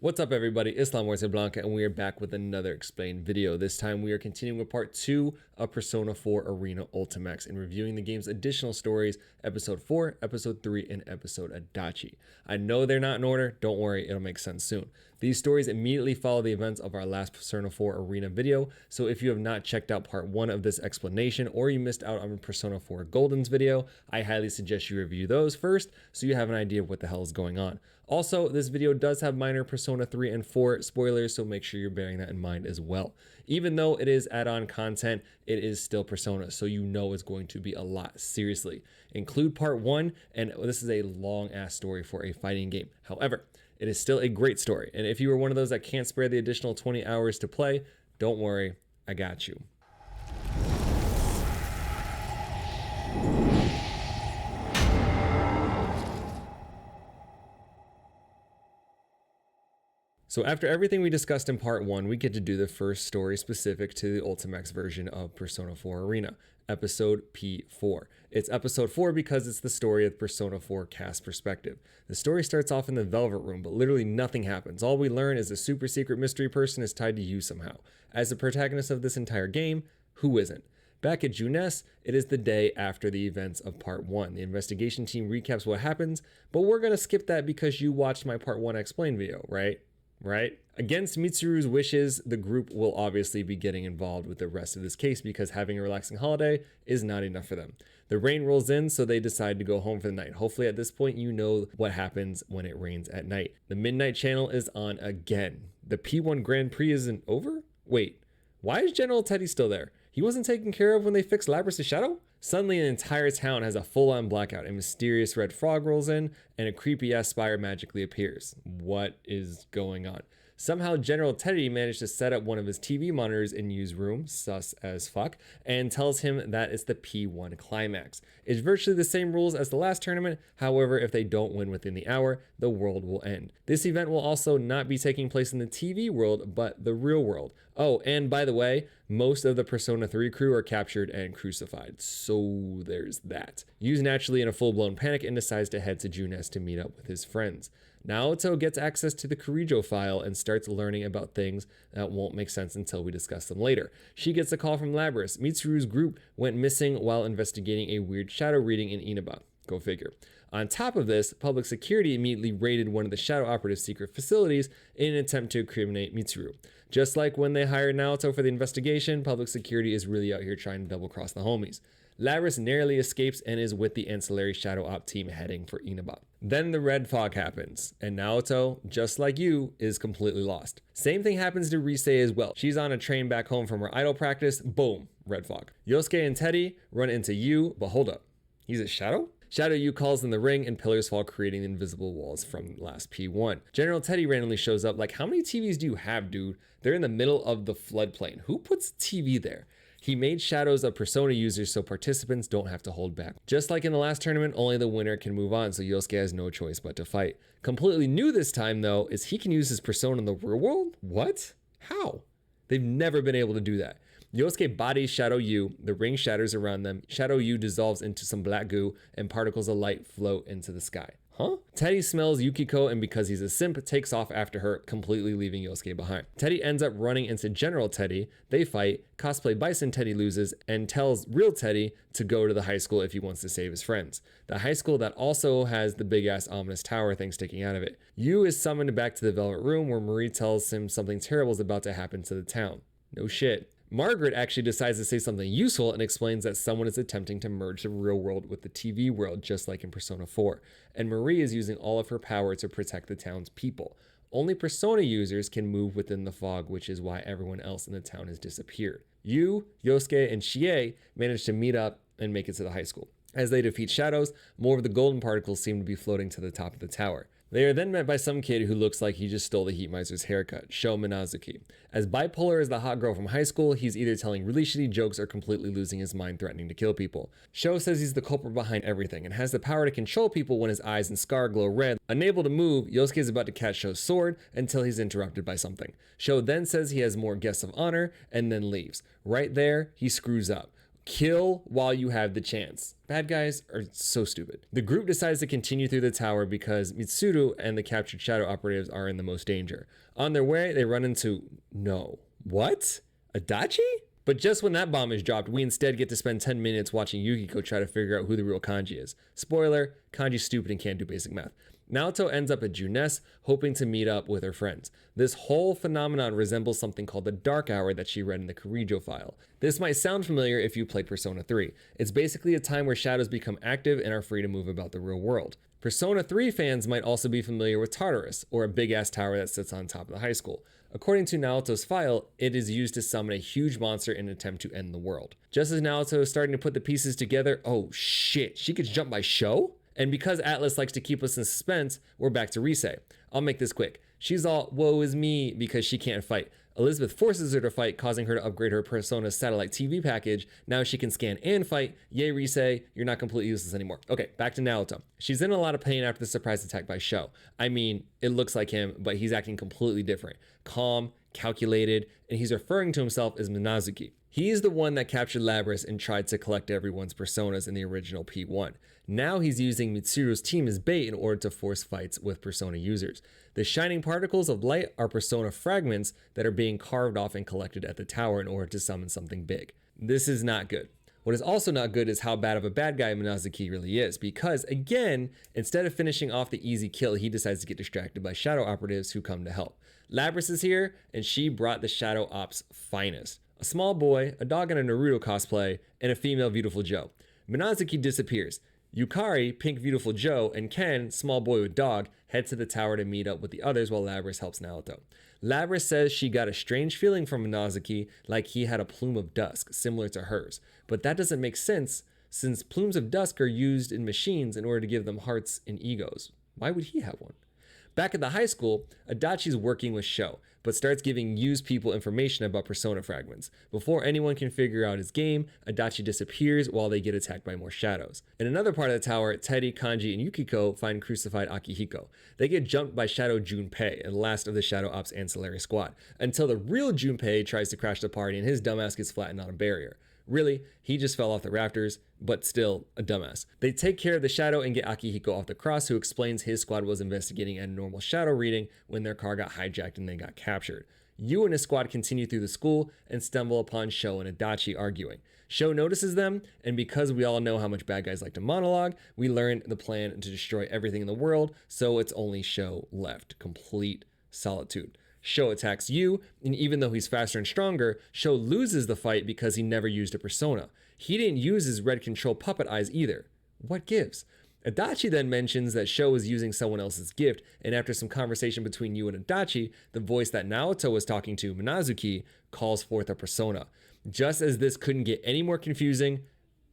What's up everybody, it's LaMuerteBlanca and we are back with another explained video. This time we are continuing with part 2 of Persona 4 Arena Ultimax and reviewing the game's additional stories, episode 4, episode 3, and episode Adachi. I know they're not in order, don't worry, it'll make sense soon. These stories immediately follow the events of our last Persona 4 Arena video, so if you have not checked out part 1 of this explanation or you missed out on Persona 4 Golden's video, I highly suggest you review those first so you have an idea of what the hell is going on. Also, this video does have minor Persona 3 and 4 spoilers, so make sure you're bearing that in mind as well. Even though it is add-on content, it is still Persona, so you know it's going to be a lot. Seriously, include part 1, and this is a long-ass story for a fighting game. However, it is still a great story, and if you were one of those that can't spare the additional 20 hours to play, don't worry, I got you. So after everything we discussed in part 1, we get to do the first story specific to the Ultimax version of Persona 4 Arena, episode P4. It's episode 4 because it's the story of Persona 4 cast perspective. The story starts off in the Velvet Room, but literally nothing happens. All we learn is a super secret mystery person is tied to you somehow. As the protagonist of this entire game, who isn't? Back at Junes, it is the day after the events of part 1. The investigation team recaps what happens, but we're gonna skip that because you watched my part 1 explain video, right? Against Mitsuru's wishes, the group will obviously be getting involved with the rest of this case because having a relaxing holiday is not enough for them. The rain rolls in, so they decide to go home for the night. Hopefully at this point you know what happens when it rains at night. The Midnight Channel is on again. The P1 Grand Prix isn't over? Wait, why is General Teddy still there? He wasn't taken care of when they fixed Labras' shadow? Suddenly an entire town has a full-on blackout. A mysterious red frog rolls in and a creepy-ass spire magically appears. What is going on? Somehow General Teddy managed to set up one of his TV monitors in Yu's room, sus as fuck, and tells him that it's the P1 climax. It's virtually the same rules as the last tournament, however if they don't win within the hour, the world will end. This event will also not be taking place in the TV world, but the real world. Oh, and by the way, most of the Persona 3 crew are captured and crucified, so there's that. Yu's naturally in a full-blown panic and decides to head to Junes to meet up with his friends. Naoto gets access to the Kirijo file and starts learning about things that won't make sense until we discuss them later. She gets a call from Labras. Mitsuru's group went missing while investigating a weird shadow reading in Inaba. Go figure. On top of this, public security immediately raided one of the Shadow Operative's secret facilities in an attempt to incriminate Mitsuru. Just like when they hired Naoto for the investigation, public security is really out here trying to double-cross the homies. Labras narrowly escapes and is with the ancillary Shadow Op team heading for Inaba. Then the red fog happens, and Naoto, just like you, is completely lost. Same thing happens to Rise as well. She's on a train back home from her idol practice, boom, red fog. Yosuke and Teddy run into Yu, but hold up, he's a Shadow? Shadow Yu calls in the ring and pillars fall, creating the invisible walls from last P1. General Teddy randomly shows up like, how many TVs do you have, dude? They're in the middle of the floodplain. Who puts a TV there? He made shadows of Persona users so participants don't have to hold back. Just like in the last tournament, only the winner can move on, so Yosuke has no choice but to fight. Completely new this time though, is he can use his Persona in the real world? What? How? They've never been able to do that. Yosuke bodies Shadow Yu, the ring shatters around them, Shadow Yu dissolves into some black goo, and particles of light float into the sky. Huh? Teddy smells Yukiko and because he's a simp, takes off after her, completely leaving Yosuke behind. Teddy ends up running into General Teddy, they fight, cosplay Bison Teddy loses, and tells real Teddy to go to the high school if he wants to save his friends. The high school that also has the big ass ominous tower thing sticking out of it. Yu is summoned back to the Velvet Room where Marie tells him something terrible is about to happen to the town. No shit. Margaret actually decides to say something useful and explains that someone is attempting to merge the real world with the TV world, just like in Persona 4. And Marie is using all of her power to protect the town's people. Only Persona users can move within the fog, which is why everyone else in the town has disappeared. Yu, Yosuke, and Chie manage to meet up and make it to the high school. As they defeat shadows, more of the golden particles seem to be floating to the top of the tower. They are then met by some kid who looks like he just stole the Heat Miser's haircut, Sho Minazuki. As bipolar as the hot girl from high school, he's either telling really shitty jokes or completely losing his mind, threatening to kill people. Sho says he's the culprit behind everything and has the power to control people when his eyes and scar glow red. Unable to move, Yosuke is about to catch Sho's sword until he's interrupted by something. Sho then says he has more guests of honor and then leaves. Right there, he screws up. Kill while you have the chance. Bad guys are so stupid. The group decides to continue through the tower because Mitsuru and the captured shadow operatives are in the most danger. On their way, they run into... No. What? Adachi? But just when that bomb is dropped, we instead get to spend 10 minutes watching Yukiko try to figure out who the real Kanji is. Spoiler, Kanji's stupid and can't do basic math. Naoto ends up at Junes, hoping to meet up with her friends. This whole phenomenon resembles something called the Dark Hour that she read in the Kirijo file. This might sound familiar if you played Persona 3. It's basically a time where shadows become active and are free to move about the real world. Persona 3 fans might also be familiar with Tartarus, or a big-ass tower that sits on top of the high school. According to Naoto's file, it is used to summon a huge monster in an attempt to end the world. Just as Naoto is starting to put the pieces together, oh shit, she gets jumped by Sho? And because Atlas likes to keep us in suspense, we're back to Rise. I'll make this quick. She's all, woe is me, because she can't fight. Elizabeth forces her to fight, causing her to upgrade her Persona's satellite TV package. Now she can scan and fight. Yay, Rise, you're not completely useless anymore. Okay, back to Naoto. She's in a lot of pain after the surprise attack by Sho. I mean, it looks like him, but he's acting completely different. Calm, calculated, and he's referring to himself as Minazuki. He's the one that captured Labris and tried to collect everyone's personas in the original P1. Now he's using Mitsuru's team as bait in order to force fights with Persona users. The shining particles of light are Persona fragments that are being carved off and collected at the tower in order to summon something big. This is not good. What is also not good is how bad of a bad guy Minazuki really is, because again, instead of finishing off the easy kill, he decides to get distracted by shadow operatives who come to help. Labris is here, and she brought the shadow ops finest. A small boy, a dog in a Naruto cosplay, and a female Beautiful Joe. Minazuki disappears. Yukari, Pink Beautiful Joe, and Ken, small boy with dog, head to the tower to meet up with the others while Labris helps Naoto. Labris says she got a strange feeling from Minazuki, like he had a plume of dusk, similar to hers. But that doesn't make sense, since plumes of dusk are used in machines in order to give them hearts and egos. Why would he have one? Back at the high school, Adachi's working with Sho, but starts giving used people information about Persona fragments. Before anyone can figure out his game, Adachi disappears while they get attacked by more shadows. In another part of the tower, Teddy, Kanji, and Yukiko find crucified Akihiko. They get jumped by Shadow Junpei, and last of the Shadow Ops ancillary squad, until the real Junpei tries to crash the party and his dumbass gets flattened on a barrier. Really, he just fell off the rafters, but still a dumbass. They take care of the shadow and get Akihiko off the cross, who explains his squad was investigating a normal shadow reading when their car got hijacked and they got captured. Yu and his squad continue through the school and stumble upon Sho and Adachi arguing. Sho notices them, and because we all know how much bad guys like to monologue, we learn the plan to destroy everything in the world, so it's only Sho left. Complete solitude. Sho attacks Yu, and even though he's faster and stronger, Sho loses the fight because he never used a persona. He didn't use his red control puppet eyes either. What gives? Adachi then mentions that Sho was using someone else's gift, and after some conversation between Yu and Adachi, the voice that Naoto was talking to, Minazuki, calls forth a persona. Just as this couldn't get any more confusing,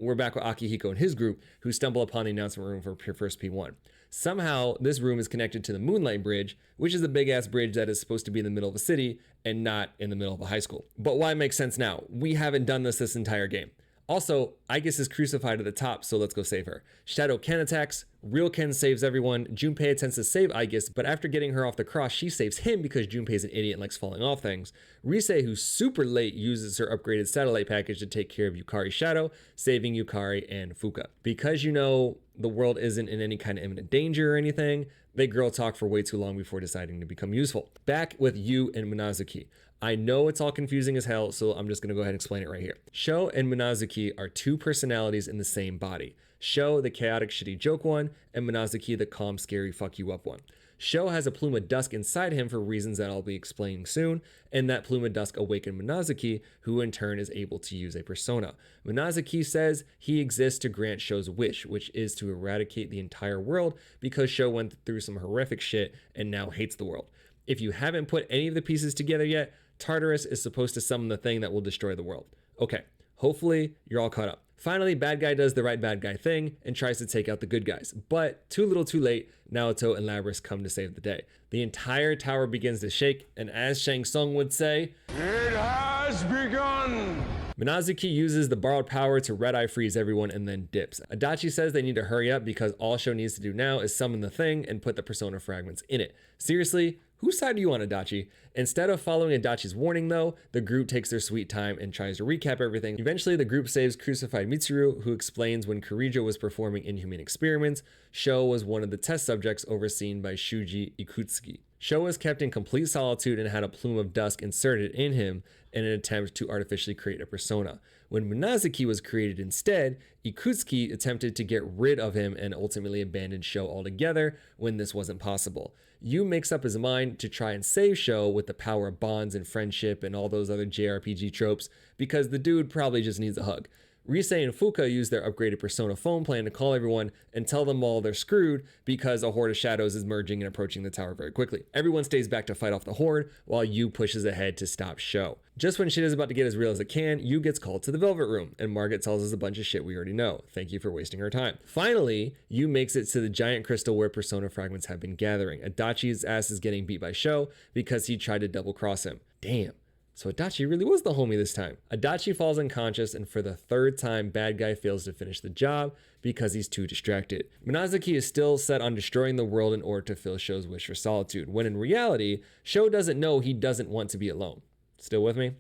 we're back with Akihiko and his group, who stumble upon the announcement room for first P1. Somehow, this room is connected to the Moonlight Bridge, which is a big-ass bridge that is supposed to be in the middle of a city and not in the middle of a high school. But why make sense now? We haven't done this entire game. Also, Aigis is crucified at the top, so let's go save her. Shadow Ken attacks, Real Ken saves everyone, Junpei attempts to save Aigis, but after getting her off the cross, she saves him because Junpei's an idiot and likes falling off things. Rise, who's super late, uses her upgraded satellite package to take care of Yukari's shadow, saving Yukari and Fuka. Because you know the world isn't in any kind of imminent danger or anything, they girl talk for way too long before deciding to become useful. Back with Yu and Minazuki. I know it's all confusing as hell, so I'm just gonna go ahead and explain it right here. Sho and Minazuki are two personalities in the same body. Sho, the chaotic shitty joke one, and Minazuki, the calm scary fuck you up one. Sho has a plume of dusk inside him for reasons that I'll be explaining soon, and that plume of dusk awakened Minazuki, who in turn is able to use a persona. Minazuki says he exists to grant Sho's wish, which is to eradicate the entire world because Sho went through some horrific shit and now hates the world. If you haven't put any of the pieces together yet, Tartarus is supposed to summon the thing that will destroy the world. Okay, hopefully you're all caught up. Finally, bad guy does the right bad guy thing and tries to take out the good guys. But too little too late, Naoto and Labris come to save the day. The entire tower begins to shake, and as Shang Tsung would say, "It has begun!" Minazuki uses the borrowed power to red-eye freeze everyone and then dips. Adachi says they need to hurry up because all Sho needs to do now is summon the thing and put the persona fragments in it. Seriously, Whose side are you on, Adachi? Instead of following Adachi's warning though, the group takes their sweet time and tries to recap everything. Eventually, the group saves crucified Mitsuru, who explains when Kurijo was performing inhumane experiments, Sho was one of the test subjects overseen by Shuji Ikutsuki. Sho was kept in complete solitude and had a plume of dusk inserted in him in an attempt to artificially create a persona. When Minazuki was created instead, Ikutsuki attempted to get rid of him and ultimately abandoned Sho altogether when this wasn't possible. Yu makes up his mind to try and save Sho with the power of bonds and friendship and all those other JRPG tropes because the dude probably just needs a hug. Risei and Fuka use their upgraded Persona phone plan to call everyone and tell them all they're screwed because a horde of shadows is merging and approaching the tower very quickly. Everyone stays back to fight off the horde while Yu pushes ahead to stop Sho. Just when shit is about to get as real as it can, Yu gets called to the Velvet Room and Margaret tells us a bunch of shit we already know. Thank you for wasting her time. Finally, Yu makes it to the giant crystal where Persona fragments have been gathering. Adachi's ass is getting beat by Sho because he tried to double cross him. Damn. So Adachi really was the homie this time. Adachi falls unconscious and for the third time, bad guy fails to finish the job because he's too distracted. Minazuki is still set on destroying the world in order to fill Sho's wish for solitude, when in reality, Sho doesn't know he doesn't want to be alone. Still with me?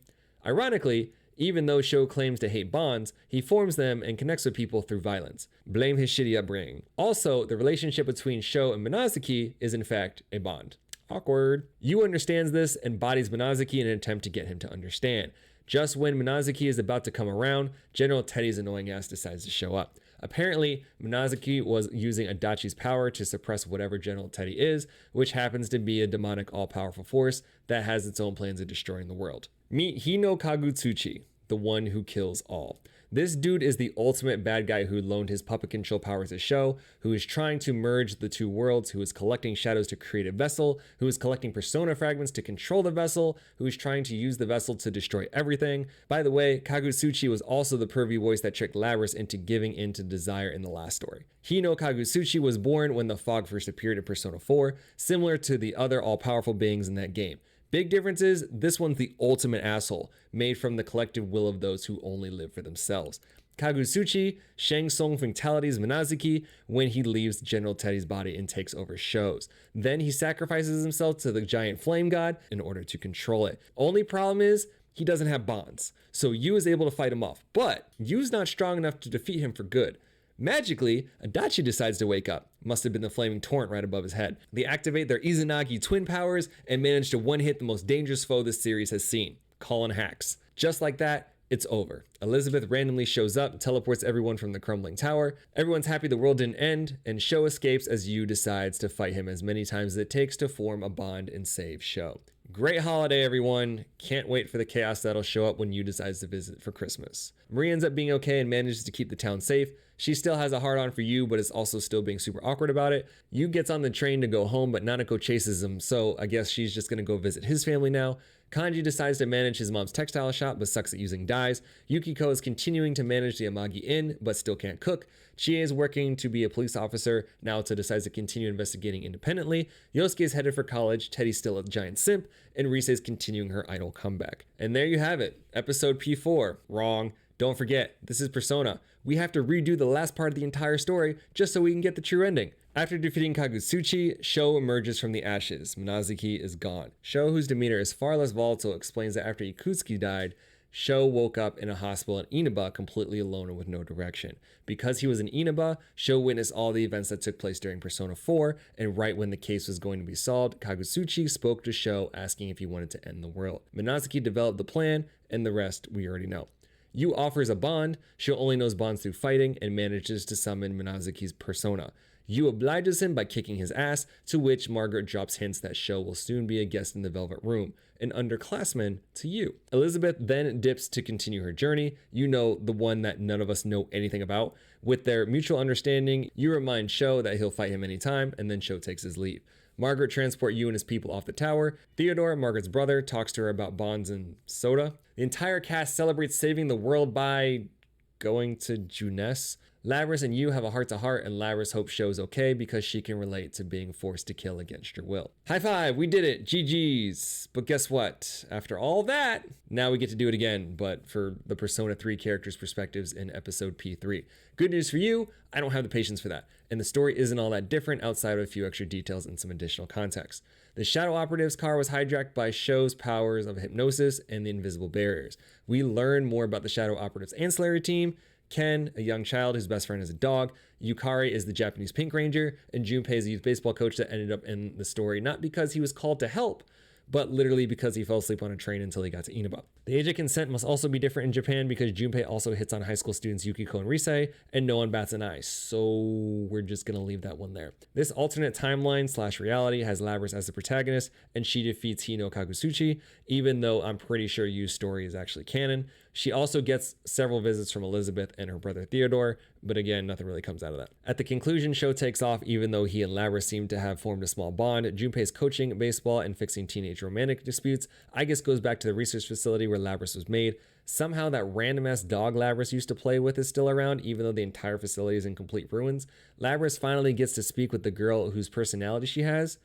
Ironically, even though Sho claims to hate bonds, he forms them and connects with people through violence. Blame his shitty upbringing. Also, the relationship between Sho and Minazuki is in fact a bond. Awkward. Yu understands this and bodies Minazuki in an attempt to get him to understand. Just when Minazuki is about to come around, General Teddy's annoying ass decides to show up. Apparently, Minazuki was using Adachi's power to suppress whatever General Teddy is, which happens to be a demonic all-powerful force that has its own plans of destroying the world. Meet Hino Kagutsuchi, the one who kills all. This dude is the ultimate bad guy who loaned his puppet control powers to Sho, who is trying to merge the two worlds, who is collecting shadows to create a vessel, who is collecting persona fragments to control the vessel, who is trying to use the vessel to destroy everything. By the way, Kagutsuchi was also the pervy voice that tricked Labris into giving in to desire in the last story. Hino Kagutsuchi was born when the fog first appeared in Persona 4, similar to the other all-powerful beings in that game. Big difference is, this one's the ultimate asshole, made from the collective will of those who only live for themselves. Kagutsuchi, Shang Tsung fatalities Minazuki when he leaves General Teddy's body and takes over Sho's. Then he sacrifices himself to the giant flame god in order to control it. Only problem is, he doesn't have bonds, so Yu is able to fight him off, but Yu's not strong enough to defeat him for good. Magically, Adachi decides to wake up. Must have been the flaming torrent right above his head. They activate their Izanagi twin powers and manage to one-hit the most dangerous foe this series has seen, Colin Hacks. Just like that, it's over. Elizabeth randomly shows up, teleports everyone from the crumbling tower. Everyone's happy the world didn't end, and Sho escapes as Yu decides to fight him as many times as it takes to form a bond and save Sho. Great holiday, everyone. Can't wait for the chaos that'll show up when Yu decides to visit for Christmas. Marie ends up being okay and manages to keep the town safe. She still has a hard-on for Yu, but is also still being super awkward about it. Yu gets on the train to go home, but Nanako chases him, so I guess she's just gonna go visit his family now. Kanji decides to manage his mom's textile shop, but sucks at using dyes. Yukiko is continuing to manage the Amagi Inn, but still can't cook. Chie is working to be a police officer. Naoto decides to continue investigating independently. Yosuke is headed for college. Teddy's still a giant simp. And Rise is continuing her idol comeback. And there you have it. Episode P4. Wrong. Don't forget, this is Persona. We have to redo the last part of the entire story just so we can get the true ending. After defeating Kagutsuchi, Sho emerges from the ashes. Minazuki is gone. Sho, whose demeanor is far less volatile, explains that after Ikutsuki died, Sho woke up in a hospital in Inaba completely alone and with no direction. Because he was in Inaba, Sho witnessed all the events that took place during Persona 4, and right when the case was going to be solved, Kagutsuchi spoke to Sho asking if he wanted to end the world. Minazuki developed the plan, and the rest we already know. Yu offers a bond. Sho only knows bonds through fighting and manages to summon Minazuki's persona. Yu obliges him by kicking his ass, to which Margaret drops hints that Sho will soon be a guest in the Velvet Room, an underclassman to Yu. Elizabeth then dips to continue her journey, you know, the one that none of us know anything about. With their mutual understanding, Yu reminds Sho that he'll fight him anytime, and then Sho takes his leave. Margaret transports Yu and his people off the tower. Theodore, Margaret's brother, talks to her about bonds and soda. The entire cast celebrates saving the world by going to Junes. Labrys and you have a heart-to-heart, and Labrys hopes Show's okay because she can relate to being forced to kill against your will. High five, we did it, GG's. But guess what? After all that, now we get to do it again, but for the Persona 3 characters' perspectives in episode P3. Good news for you, I don't have the patience for that, and the story isn't all that different outside of a few extra details and some additional context. The Shadow Operative's car was hijacked by Show's powers of hypnosis and the invisible barriers. We learn more about the Shadow Operative's ancillary team. Ken, a young child whose best friend is a dog. Yukari is the Japanese Pink Ranger. And Junpei is a youth baseball coach that ended up in the story not because he was called to help, but literally because he fell asleep on a train until he got to Inaba. The age of consent must also be different in Japan because Junpei also hits on high school students Yukiko and Rise, and no one bats an eye, so we're just gonna leave that one there. This alternate timeline / reality has Labrys as the protagonist, and she defeats Hino Kagusuchi, even though I'm pretty sure Yu's story is actually canon. She also gets several visits from Elizabeth and her brother Theodore, but again, nothing really comes out of that. At the conclusion, Show takes off even though he and Labrys seem to have formed a small bond. Junpei's coaching baseball and fixing teenage romantic disputes, I guess, goes back to the research facility where Labrys was made. Somehow that random-ass dog Labrys used to play with is still around, even though the entire facility is in complete ruins. Labrys finally gets to speak with the girl whose personality she has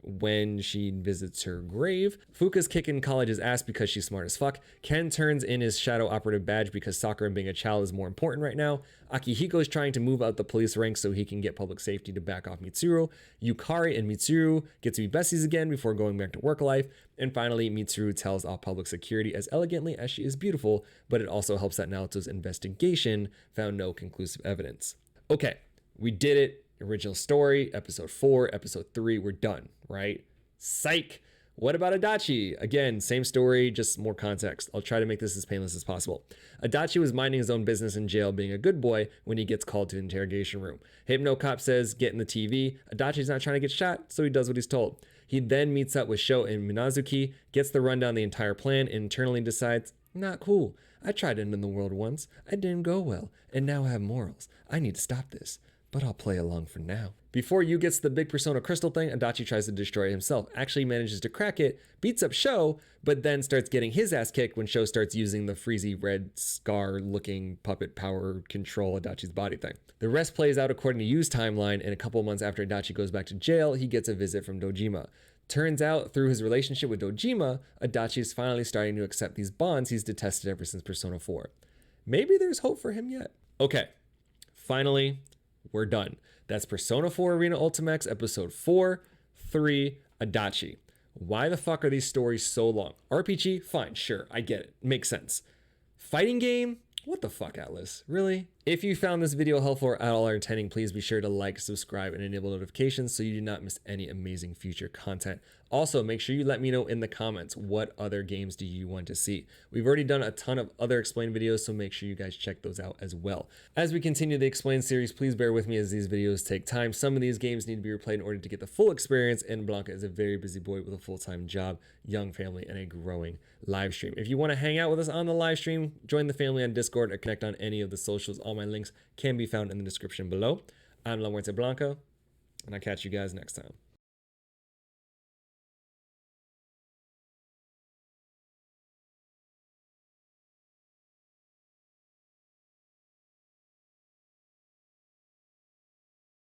when she visits her grave. Fuka's kicking college's ass because she's smart as fuck. Ken turns in his Shadow Operative badge because soccer and being a child is more important right now. Akihiko is trying to move out the police ranks so he can get public safety to back off Mitsuru. Yukari and Mitsuru get to be besties again before going back to work life. And finally, Mitsuru tells off public security as elegantly as she is beautiful, but it also helps that Naoto's investigation found no conclusive evidence. Okay, we did it. Original story, episode 4, episode 3, we're done, right? Psych! What about Adachi? Again, same story, just more context. I'll try to make this as painless as possible. Adachi was minding his own business in jail, being a good boy, when he gets called to the interrogation room. Hypno Cop says, get in the TV. Adachi's not trying to get shot, so he does what he's told. He then meets up with Sho and Minazuki, gets the rundown of the entire plan, and internally decides, not cool. I tried to end the world once. I didn't go well, and now I have morals. I need to stop this. But I'll play along for now. Before Yu gets the big Persona Crystal thing, Adachi tries to destroy it himself, actually manages to crack it, beats up Sho, but then starts getting his ass kicked when Sho starts using the freezy red scar looking puppet power control Adachi's body thing. The rest plays out according to Yu's timeline, and a couple months after Adachi goes back to jail, he gets a visit from Dojima. Turns out, through his relationship with Dojima, Adachi is finally starting to accept these bonds he's detested ever since Persona 4. Maybe there's hope for him yet. Okay, finally, we're done. That's Persona 4 Arena Ultimax episode 4, 3, Adachi. Why the fuck are these stories so long? RPG? Fine, sure, I get it. Makes sense. Fighting game? What the fuck, Atlas? Really? If you found this video helpful or at all entertaining, please be sure to like, subscribe, and enable notifications so you do not miss any amazing future content. Also, make sure you let me know in the comments what other games do you want to see. We've already done a ton of other Explained videos, so make sure you guys check those out as well. As we continue the Explained series, please bear with me as these videos take time. Some of these games need to be replayed in order to get the full experience, and Blanca is a very busy boy with a full-time job, young family, and a growing live stream. If you want to hang out with us on the live stream, join the family on Discord or connect on any of the socials. All my links can be found in the description below. I'm LaMuerteBlanca, and I'll catch you guys next time.